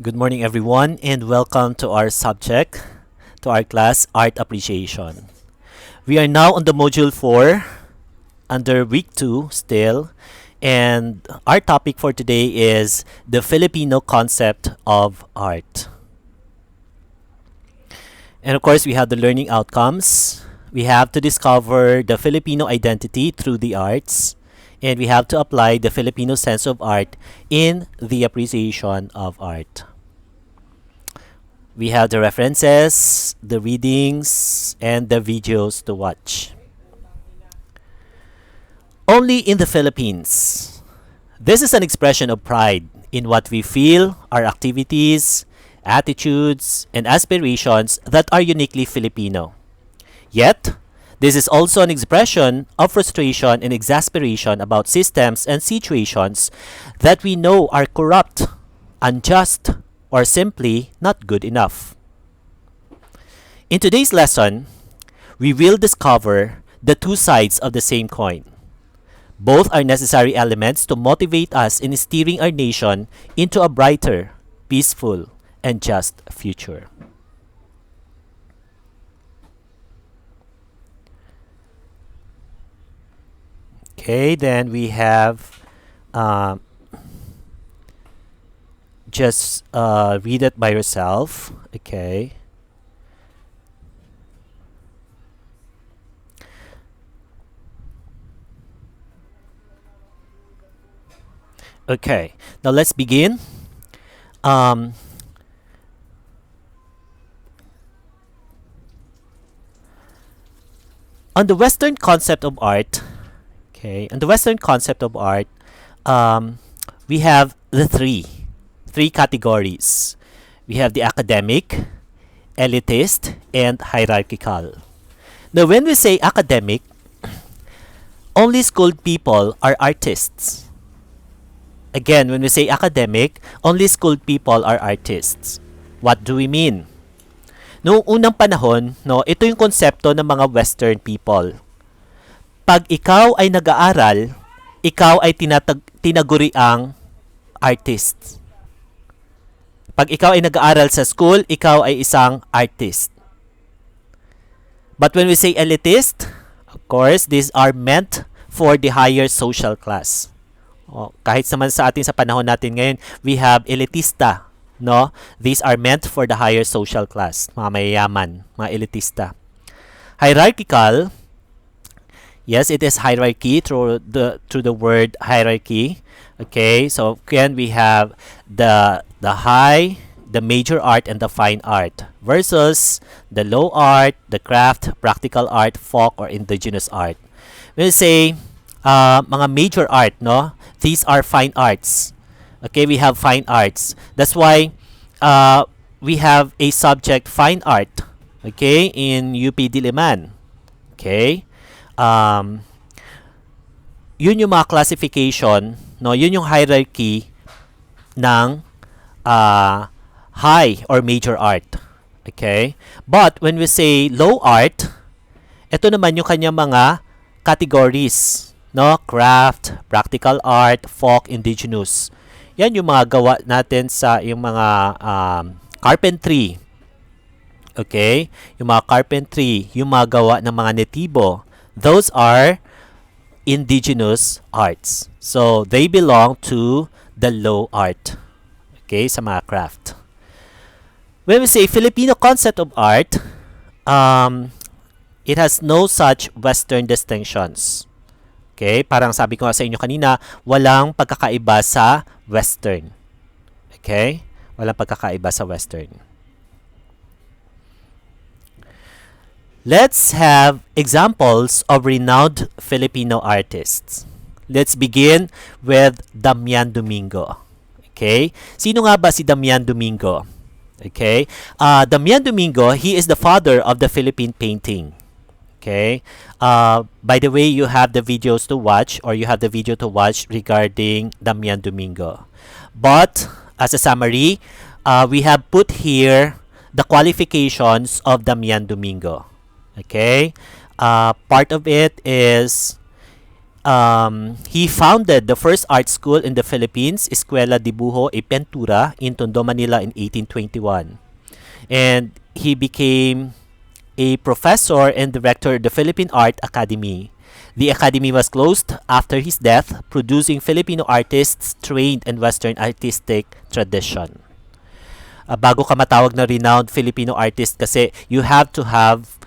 Good morning, everyone, and welcome to our subject, to our class, Art Appreciation. We are now on the module 4, under week 2 still, and our topic for today is the Filipino concept of art. And of course, we have the learning outcomes. We have to discover the Filipino identity through the arts, and we have to apply the Filipino sense of art in the appreciation of art. We have the references, the readings, and the videos to watch. Only in the Philippines. This is an expression of pride in what we feel, our activities, attitudes, and aspirations that are uniquely Filipino. Yet, this is also an expression of frustration and exasperation about systems and situations that we know are corrupt, unjust, or simply not good enough. In today's lesson, we will discover the two sides of the same coin. Both are necessary elements to motivate us in steering our nation into a brighter, peaceful, and just future. Okay, then we have just read it by yourself. Okay. Okay, now let's begin. Um, on the Western concept of art, on the Western concept of art, we have the three categories. We have the academic, elitist, and hierarchical. Now, when we say academic, only schooled people are artists. Again, when we say academic, only schooled people are artists. What do we mean? Noong unang panahon, ito yung konsepto ng mga Western people. Pag ikaw ay nag-aaral, ikaw ay tinaguriang artist. Pag ikaw ay nag-aaral sa school, ikaw ay isang artist. But when we say elitist, of course, these are meant for the higher social class. Kahit naman sa atin sa panahon natin ngayon, we have elitista. These are meant for the higher social class, mga mayayaman, mga elitista. Hierarchical, yes, it is hierarchy through the word hierarchy. Okay, so again we have the high, the major art, and the fine art versus the low art, the craft, practical art, folk, or indigenous art. When we say mga major art, these are fine arts. Okay, we have fine arts. That's why we have a subject fine art. Okay, in UP Diliman. Okay, yun yung mga classification, yun yung hierarchy ng high or major art. Okay, but when we say low art, ito naman yung kanyang mga categories. Craft, practical art, folk, indigenous. Yan yung mga gawa natin sa yung mga carpentry. Okay? Yung mga carpentry, yung mga gawa ng mga netibo. Those are indigenous arts. So, they belong to the low art. Okay? Sa mga craft. When we say Filipino concept of art, it has no such Western distinctions. Okay, parang sabi ko nga sa inyo kanina, walang pagkakaiba sa Western. Okay? Walang pagkakaiba sa Western. Let's have examples of renowned Filipino artists. Let's begin with Damian Domingo. Okay? Sino nga ba si Damian Domingo? Okay? Damian Domingo, he is the father of the Philippine painting. Okay. By the way, you have the videos to watch, or you have the video to watch regarding Damian Domingo. But as a summary, we have put here the qualifications of Damian Domingo. Okay. Part of it is He founded the first art school in the Philippines, Escuela Dibujo y Pintura, in Tondo, Manila in 1821. And he became a professor and director of the Philippine Art Academy. The academy was closed after his death, producing Filipino artists trained in Western artistic tradition. Bago ka matawag na renowned Filipino artist kasi you have to have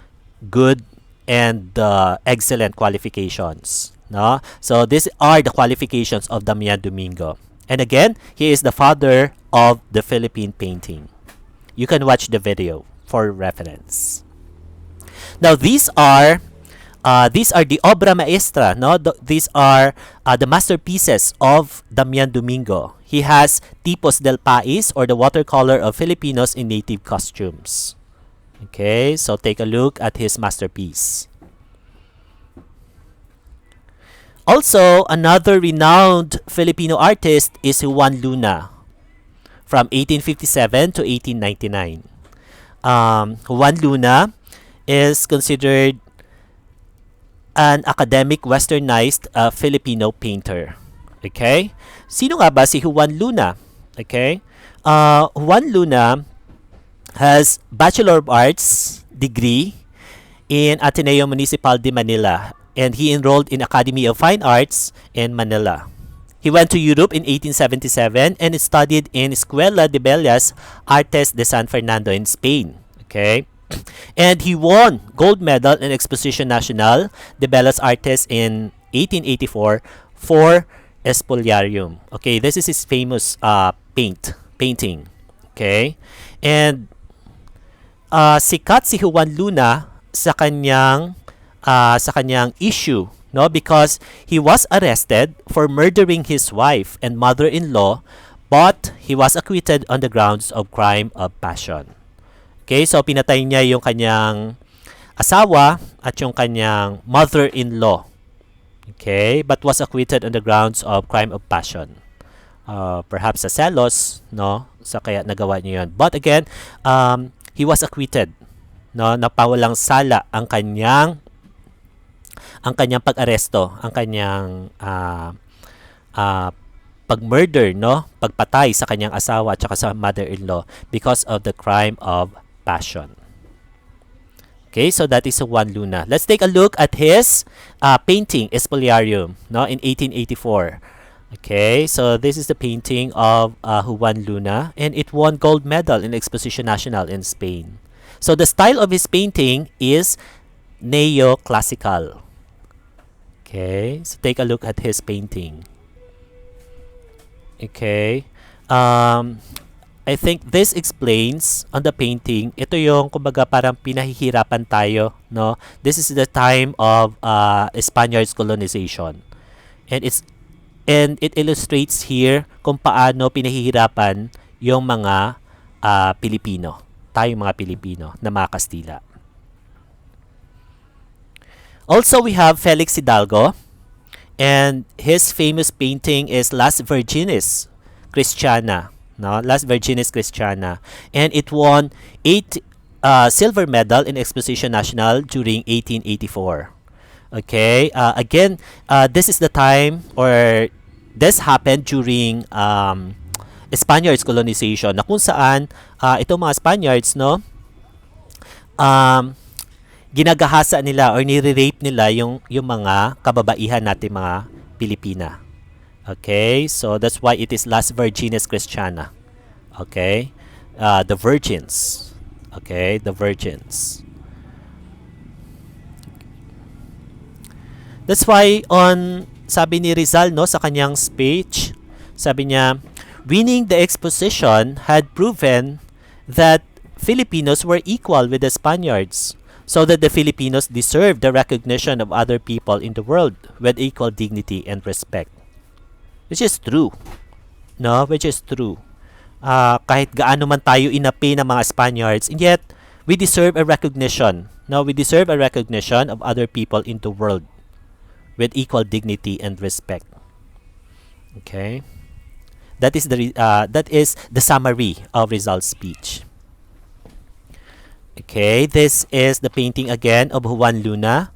good and excellent qualifications. No? So these are the qualifications of Damian Domingo. And again, he is the father of the Philippine painting. You can watch the video for reference. Now these are the obra maestra. No, these are the masterpieces of Damian Domingo. He has Tipos del Pais, or the watercolor of Filipinos in native costumes. Okay, so take a look at his masterpiece. Also, another renowned Filipino artist is Juan Luna from 1857 to 1899. Juan Luna is considered an academic westernized Filipino painter. Okay? Sino nga ba si Juan Luna? Okay? Juan Luna has Bachelor of Arts degree in Ateneo Municipal de Manila, and he enrolled in Academy of Fine Arts in Manila. He went to Europe in 1877 and studied in Escuela de Bellas Artes de San Fernando in Spain. Okay? And he won gold medal in Exposition Nacional de Bellas Artes in 1884 for Espoliarium. Okay, this is his famous painting. Okay? And sikat si Juan Luna sa kanyang issue, no, because he was arrested for murdering his wife and mother-in-law, but he was acquitted on the grounds of crime of passion. Okay, so pinatay niya yung kanyang asawa at yung kanyang mother-in-law. Okay, but was acquitted on the grounds of crime of passion. Perhaps sa selos, no, sa kaya nagawa niya yun. But again, he was acquitted, no, napawalang sala ang kanyang pag-aresto, ang kanyang pag-murder, no, pagpatay sa kanyang asawa at saka sa mother-in-law because of the crime of passion. Okay, so that is Juan Luna. Let's take a look at his painting, Espoliarium, no, in 1884. Okay, so this is the painting of Juan Luna, and it won gold medal in Exposition Nacional in Spain. So the style of his painting is neoclassical. Okay, so take a look at his painting. Okay, I think this explains on the painting. Ito yung kumbaga parang pinahihirapan tayo, no? This is the time of Spaniards colonization, and it illustrates here kung paano pinahihirapan yung mga Pilipino, tayong mga Pilipino na mga Kastila. Also, we have Felix Hidalgo, and his famous painting is Las Virgines Christiana. No, Las Virgines Christiana, and it won 8 silver medal in Exposition Nacional during 1884. Okay, again, this is the time, or this happened during Spaniards colonization, na kung saan itong mga Spaniards, no, ginagahasa nila or nire-rape nila yung mga kababaihan natin mga Pilipina. Okay, so that's why it is Las Virgines Christiana. Okay, the virgins. Okay, the virgins. That's why sabi ni Rizal, no, sa kanyang speech, sabi niya, winning the exposition had proven that Filipinos were equal with the Spaniards, so that the Filipinos deserved the recognition of other people in the world with equal dignity and respect. Which is true. No? Which is true. Kahit gaano man tayo inapi ng mga Spaniards, and yet, we deserve a recognition. No? We deserve a recognition of other people in the world with equal dignity and respect. Okay? That is the summary of Rizal's speech. Okay, this is the painting again of Juan Luna,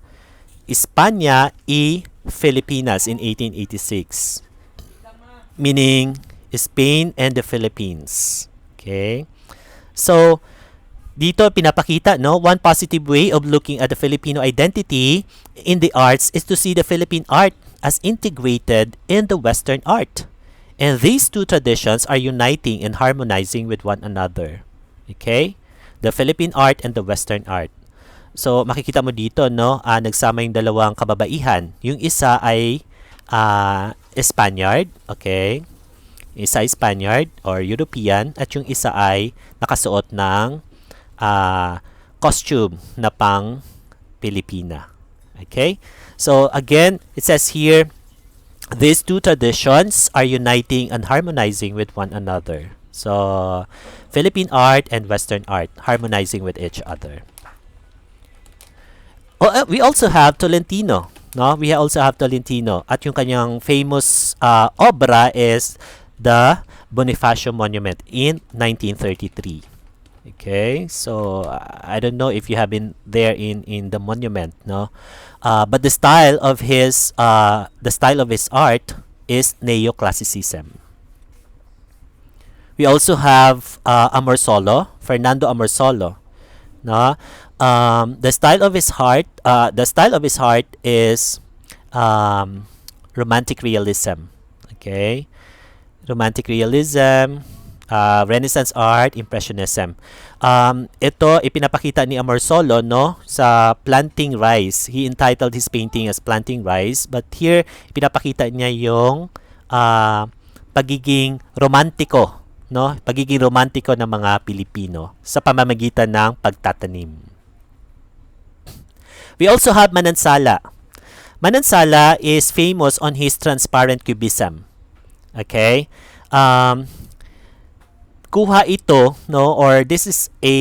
España y Filipinas in 1886. Meaning Spain and the Philippines. Okay? So, dito pinapakita, no, one positive way of looking at the Filipino identity in the arts is to see the Philippine art as integrated in the Western art. And these two traditions are uniting and harmonizing with one another. Okay? The Philippine art and the Western art. So, makikita mo dito, no, nagsama yung dalawang kababaihan. Yung isa ay Spaniard, okay? Isa ay Spaniard or European at yung isa ay nakasuot ng costume na pang Pilipina. Okay? So, again, it says here, these two traditions are uniting and harmonizing with one another. So, Philippine art and Western art harmonizing with each other. We also have Tolentino. No? We also have Tolentino. At yung kanyang famous obra is the Bonifacio Monument in 1933. Okay, so I don't know if you have been there in the monument, no, but the style of his art is neoclassicism. We also have Fernando Amorsolo, no. The style of his art is romantic realism. Okay, romantic realism. Renaissance art, Impressionism. Ito ipinapakita ni Amorsolo, no, sa Planting Rice. He entitled his painting as Planting Rice, but here ipinapakita niya yung pagiging romantiko, no, pagiging romantiko ng mga Pilipino sa pamamagitan ng pagtatanim. We also have Manansala. Manansala is famous on his transparent cubism. Okay? Kuha ito, no, or this is a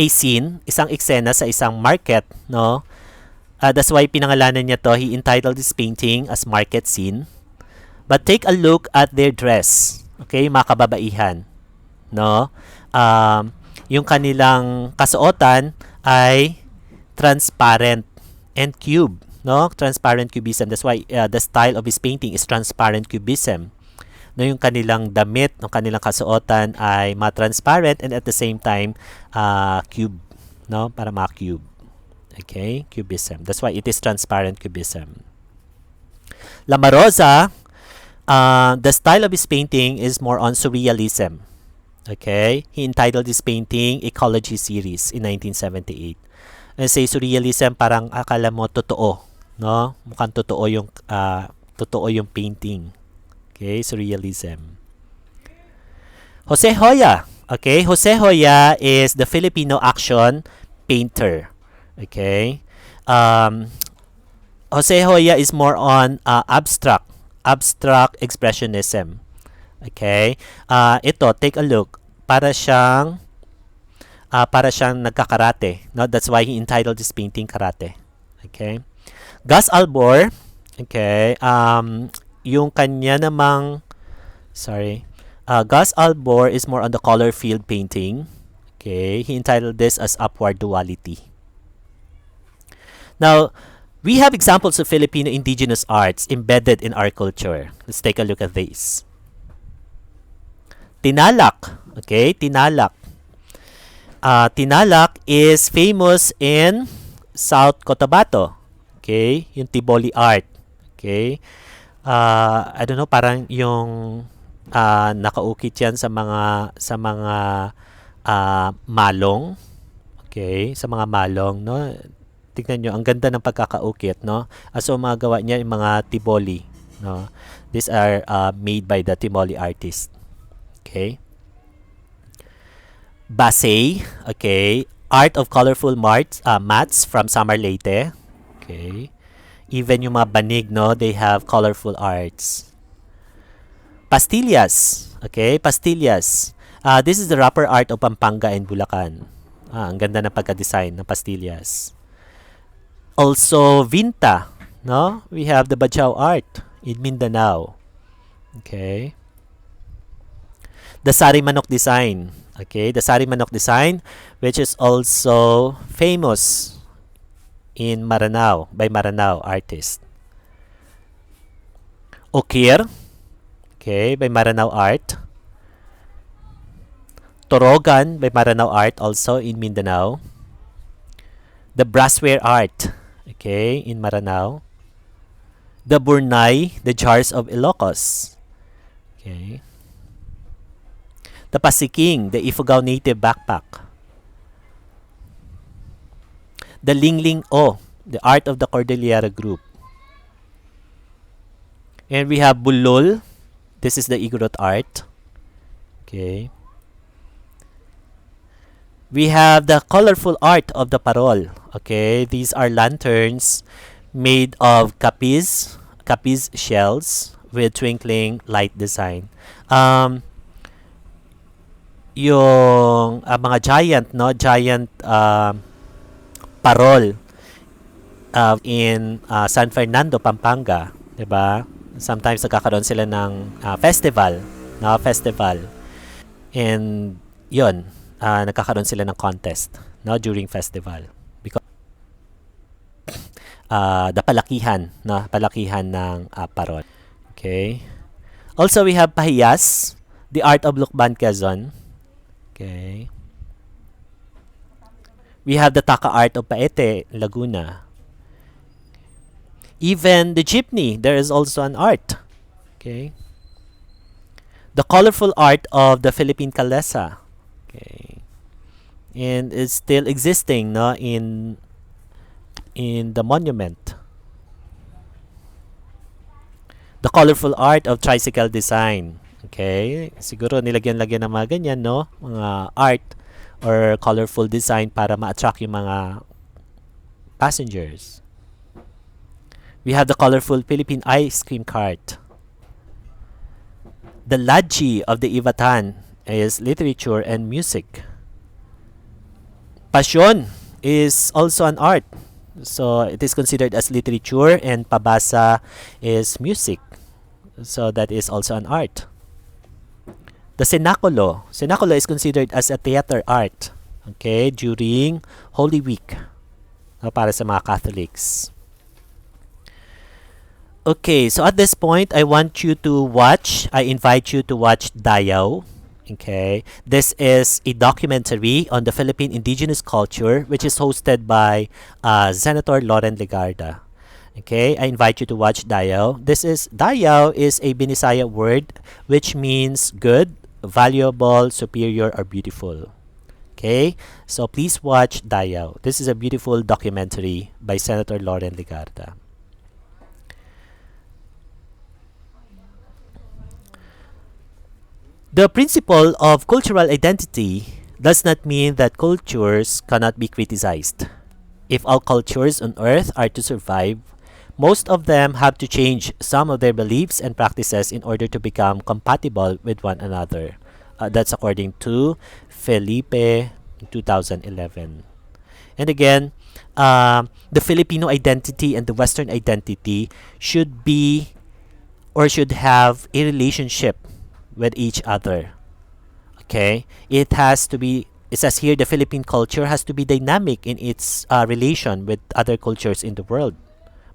scene, isang eksena sa isang market, no. That's why pinangalanan niya to. He entitled this painting as Market Scene. But take a look at their dress. Okay, mga kababaihan, no. Yung kanilang kasuotan ay transparent and cube, no, transparent cubism. That's why the style of his painting is transparent cubism. No, yung kanilang damit, yung kanilang kasuotan ay ma-transparent and at the same time cube, no, para ma-cube. Okay, cubism. That's why it is transparent cubism. Lama Rosa, the style of his painting is more on surrealism. Okay, he entitled this painting Ecology Series in 1978. And say surrealism, parang akala mo totoo, no, mukhang totoo yung painting. Okay, surrealism. Jose Hoya. Okay, Jose Hoya is the Filipino action painter. Okay. Jose Hoya is more on abstract expressionism. Okay. Ito, take a look. Para siyang nagkakarate. No, that's why he entitled this painting Karate. Okay. Gus Albor. Okay. Yung kanya namang Gus Albor is more on the color field painting. Okay, he entitled this as Upward Duality. Now, we have examples of Filipino indigenous arts embedded in our culture. Let's take a look at these. Tinalak. Okay, Tinalak. Tinalak is famous in South Cotabato. Okay, yung Tiboli art. Okay. I don't know, parang yung nakaukit yan sa mga malong. Okay, sa mga malong, no. Tingnan nyo, ang ganda ng pagkakaukit, no. So mga gawa niya yung mga tiboli, no. These are made by the Tiboli artist. Okay. Basay, okay, art of colorful mats from Samar Leyte. Okay. Even yung mga banig, no, they have colorful arts. Pastillas. Okay, pastillas. This is the wrapper art of Pampanga and Bulacan. Ang ganda ng pagka-design ng pastillas. Also, Vinta. No? We have the Bajau art in Mindanao. Okay. The Sari Manok design. Okay, the Sari Manok design, which is also famous in Maranao by Maranao artist. Okir, okay, by Maranao Art. Torogan by Maranao Art also in Mindanao. The Brassware Art, okay, in Maranao. The Burnay, the Jars of Ilocos, okay. The Pasiking, the Ifugao Native Backpack. The Lingling O, the Art of the Cordillera Group. And we have Bulol, this is the Igorot art, okay. We have the colorful art of the parol, okay. These are lanterns made of capiz shells with twinkling light design. Yung mga giant, no, giant parol in San Fernando, Pampanga, 'di ba? Sometimes nagkakaroon sila ng festival, no, festival. And 'yon, nagkakaroon sila ng contest, no, during festival because the palakihan, no, palakihan ng parol. Okay. Also we have pahiyas, the art of Lukban, Quezon. Okay. We have the taka art of Paete, Laguna. Even the jeepney, there is also an art. Okay. The colorful art of the Philippine Kalesa. Okay. And it's still existing, no, in the monument. The colorful art of tricycle design. Okay. Siguro nilagyan-lagyan ng mga ganyan, no, mga art or colorful design para ma-attract yung mga passengers. We have the colorful Philippine ice cream cart. The Laji of the Ivatan is literature and music. Pasyon is also an art. So it is considered as literature, and pabasa is music. So that is also an art. The Cenaculo. Cenaculo is considered as a theater art, okay, during Holy Week, para sa mga Catholics. Okay, so at this point, I invite you to watch Dayaw. Okay, this is a documentary on the Philippine Indigenous culture, which is hosted by Senator Loren Legarda. Okay, I invite you to watch Dayaw. Dayaw is a Binisaya word which means good, valuable, superior, or beautiful. Okay, so please watch Dayaw. This is a beautiful documentary by Senator Loren Legarda. The principle of cultural identity does not mean that cultures cannot be criticized. If all cultures on earth are to survive, most of them have to change some of their beliefs and practices in order to become compatible with one another. That's according to Felipe 2011. And again, the Filipino identity and the Western identity should be or should have a relationship with each other. Okay? It says here, the Philippine culture has to be dynamic in its relation with other cultures in the world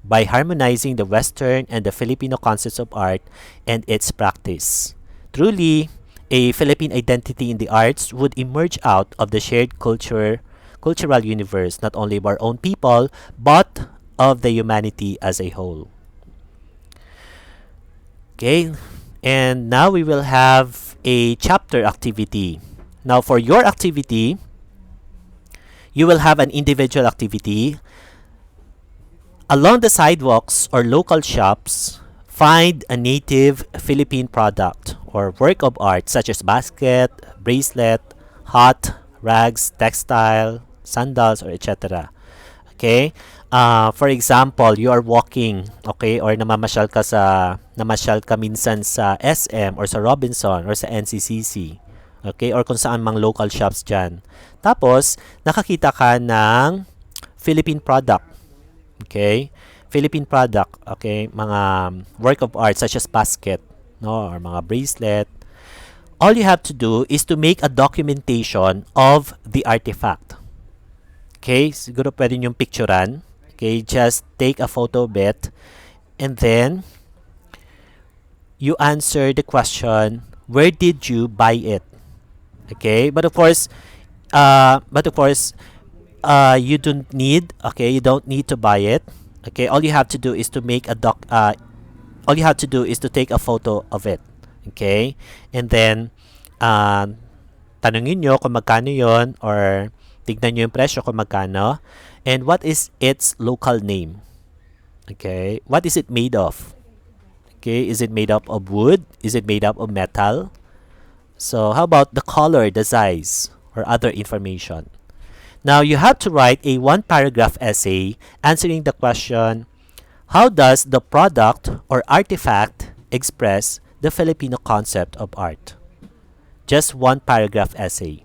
by harmonizing the Western and the Filipino concepts of art and its practice. Truly, a Philippine identity in the arts would emerge out of the shared cultural universe, not only of our own people, but of the humanity as a whole. Okay? And now we will have a chapter activity. Now for your activity, you will have an individual activity. Along the sidewalks or local shops, find a native Philippine product or work of art such as basket, bracelet, hat, rags, textile, sandals, or etc. Okay? For example, you are walking, okay, or namasyal ka minsan sa SM or sa Robinson or sa NCCC, okay, or kung saan mang local shops dyan. Tapos, nakakita ka ng Philippine product, okay, Philippine product, okay, mga work of art such as basket, no, or mga bracelet. All you have to do is to make a documentation of the artifact. Okay, siguro pwede niyong picturean. Okay, just take a photo of it, and then you answer the question, where did you buy it? Okay, but of course, you don't need. Okay, you don't need to buy it. Okay, all you have to do is to make a doc. All you have to do is to take a photo of it. Okay, and then tanungin nyo kung magkano yon, or tignan nyo yung presyo kung magkano, and what is its local name. Okay, what is it made of? Okay, is it made up of wood? Is it made up of metal? So how about the color, the size, or other information? Now you have to write a one paragraph essay answering the question, how does the product or artifact express the Filipino concept of art? Just one paragraph essay.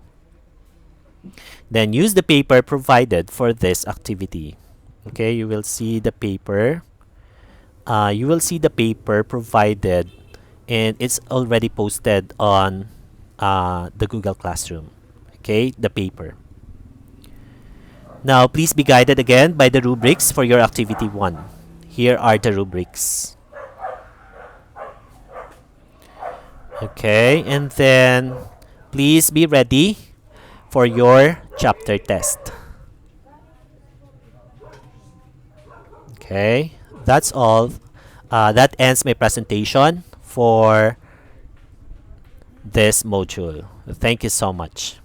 Then use the paper provided for this activity. Okay, you will see the paper. You will see the paper provided, and it's already posted on the Google Classroom. Okay, the paper. Now, please be guided again by the rubrics for your activity 1. Here are the rubrics. Okay, and then please be ready for your chapter test. Okay, that's all. That ends my presentation for this module. Thank you so much.